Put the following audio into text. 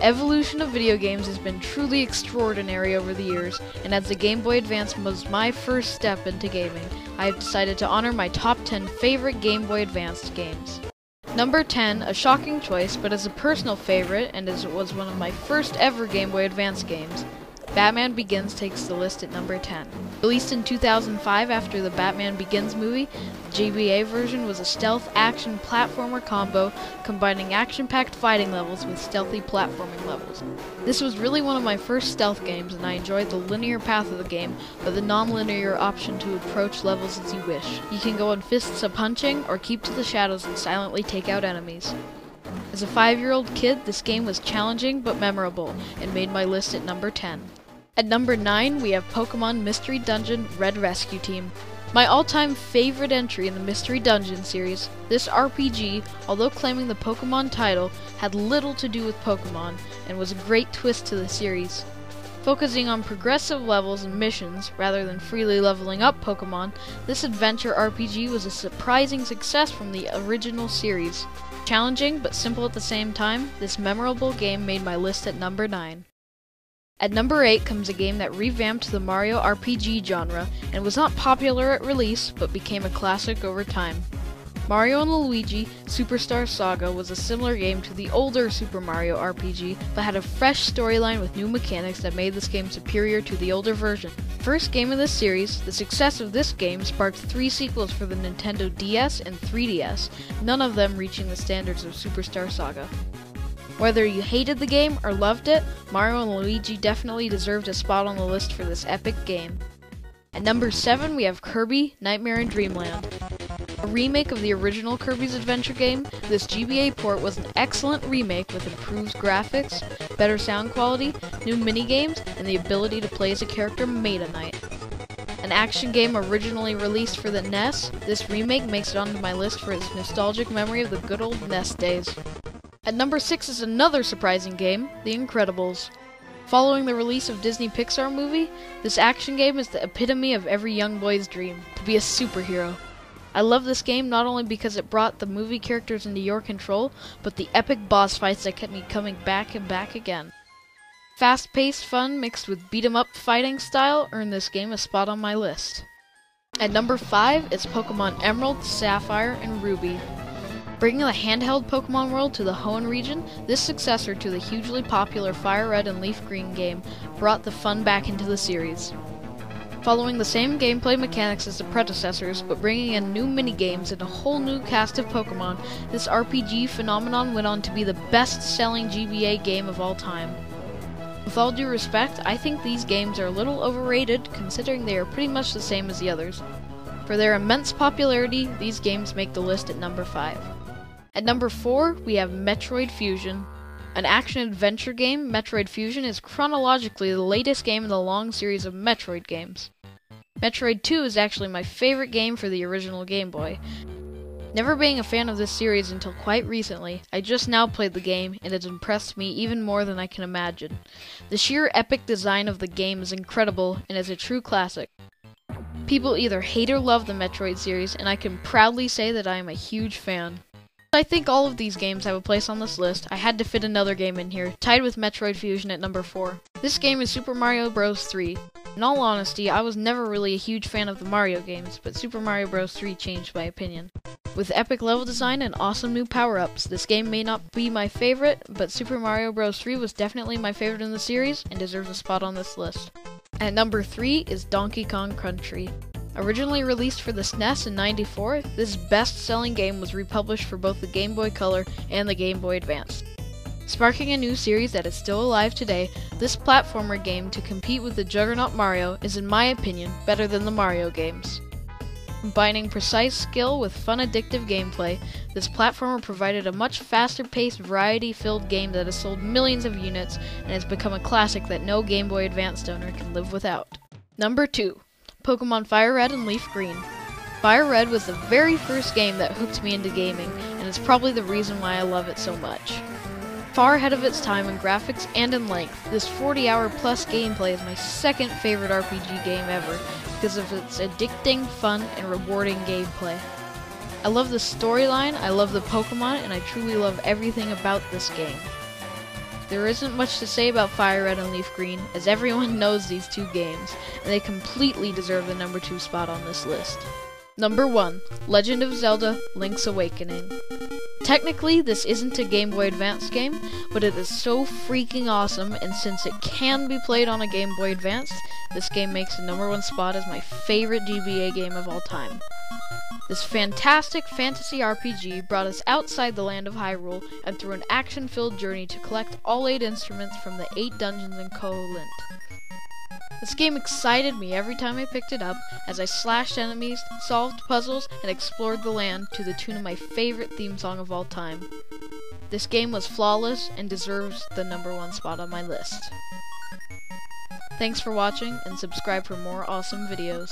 evolution of video games has been truly extraordinary over the years, and as the Game Boy Advance was my first step into gaming, I have decided to honor my top 10 favorite Game Boy Advance games. Number 10, a shocking choice, but as a personal favorite, and as it was one of my first ever Game Boy Advance games, Batman Begins takes the list at number 10. Released in 2005 after the Batman Begins movie, the GBA version was a stealth action platformer combo combining action-packed fighting levels with stealthy platforming levels. This was really one of my first stealth games, and I enjoyed the linear path of the game, but the non-linear option to approach levels as you wish. You can go in fists a-punching, or keep to the shadows and silently take out enemies. As a 5-year-old kid, this game was challenging but memorable, and made my list at number 10. At number 9, we have Pokemon Mystery Dungeon Red Rescue Team. My all-time favorite entry in the Mystery Dungeon series, this RPG, although claiming the Pokemon title, had little to do with Pokemon, and was a great twist to the series. Focusing on progressive levels and missions, rather than freely leveling up Pokemon, this adventure RPG was a surprising success from the original series. Challenging, but simple at the same time, this memorable game made my list at number 9. At number 8 comes a game that revamped the Mario RPG genre and was not popular at release, but became a classic over time. Mario & Luigi Superstar Saga was a similar game to the older Super Mario RPG, but had a fresh storyline with new mechanics that made this game superior to the older version. First game of this series, the success of this game sparked 3 sequels for the Nintendo DS and 3DS, none of them reaching the standards of Superstar Saga. Whether you hated the game or loved it, Mario & Luigi definitely deserved a spot on the list for this epic game. At number 7, we have Kirby Nightmare in Dreamland. A remake of the original Kirby's Adventure game, this GBA port was an excellent remake with improved graphics, better sound quality, new minigames, and the ability to play as a character Meta Knight. An action game originally released for the NES, this remake makes it onto my list for its nostalgic memory of the good old NES days. At number 6 is another surprising game, The Incredibles. Following the release of Disney Pixar movie, this action game is the epitome of every young boy's dream, to be a superhero. I love this game not only because it brought the movie characters into your control, but the epic boss fights that kept me coming back and back again. Fast-paced fun mixed with beat-em-up fighting style earned this game a spot on my list. At number 5 is Pokemon Emerald, Sapphire, and Ruby. Bringing the handheld Pokemon world to the Hoenn region, this successor to the hugely popular Fire Red and Leaf Green game brought the fun back into the series. Following the same gameplay mechanics as the predecessors, but bringing in new minigames and a whole new cast of Pokemon, this RPG phenomenon went on to be the best-selling GBA game of all time. With all due respect, I think these games are a little overrated considering they are pretty much the same as the others. For their immense popularity, these games make the list at number 5. At number 4, we have Metroid Fusion. An action-adventure game, Metroid Fusion is chronologically the latest game in the long series of Metroid games. Metroid 2 is actually my favorite game for the original Game Boy. Never being a fan of this series until quite recently, I just now played the game, and it's impressed me even more than I can imagine. The sheer epic design of the game is incredible, and is a true classic. People either hate or love the Metroid series, and I can proudly say that I am a huge fan. I think all of these games have a place on this list. I had to fit another game in here, tied with Metroid Fusion at number 4. This game is Super Mario Bros. 3. In all honesty, I was never really a huge fan of the Mario games, but Super Mario Bros. 3 changed my opinion. With epic level design and awesome new power-ups, this game may not be my favorite, but Super Mario Bros. 3 was definitely my favorite in the series, and deserves a spot on this list. At number 3 is Donkey Kong Country. Originally released for the SNES in '94, this best-selling game was republished for both the Game Boy Color and the Game Boy Advance. Sparking a new series that is still alive today, this platformer game to compete with the juggernaut Mario is, in my opinion, better than the Mario games. Combining precise skill with fun addictive gameplay, this platformer provided a much faster-paced, variety-filled game that has sold millions of units and has become a classic that no Game Boy Advance owner can live without. Number 2. Pokemon Fire Red and Leaf Green. Fire Red was the very first game that hooked me into gaming, and is probably the reason why I love it so much. Far ahead of its time in graphics and in length, this 40-hour plus gameplay is my second favorite RPG game ever, because of its addicting, fun, and rewarding gameplay. I love the storyline, I love the Pokemon, and I truly love everything about this game. There isn't much to say about Fire Red and Leaf Green, as everyone knows these two games, and they completely deserve the number 2 spot on this list. Number 1, Legend of Zelda: Link's Awakening. Technically, this isn't a Game Boy Advance game, but it is so freaking awesome, and since it can be played on a Game Boy Advance, this game makes the number 1 spot as my favorite GBA game of all time. This fantastic fantasy RPG brought us outside the land of Hyrule and through an action-filled journey to collect all 8 instruments from the 8 dungeons in Koholint. This game excited me every time I picked it up, as I slashed enemies, solved puzzles, and explored the land to the tune of my favorite theme song of all time. This game was flawless and deserves the number 1 spot on my list. Thanks for watching, and subscribe for more awesome videos.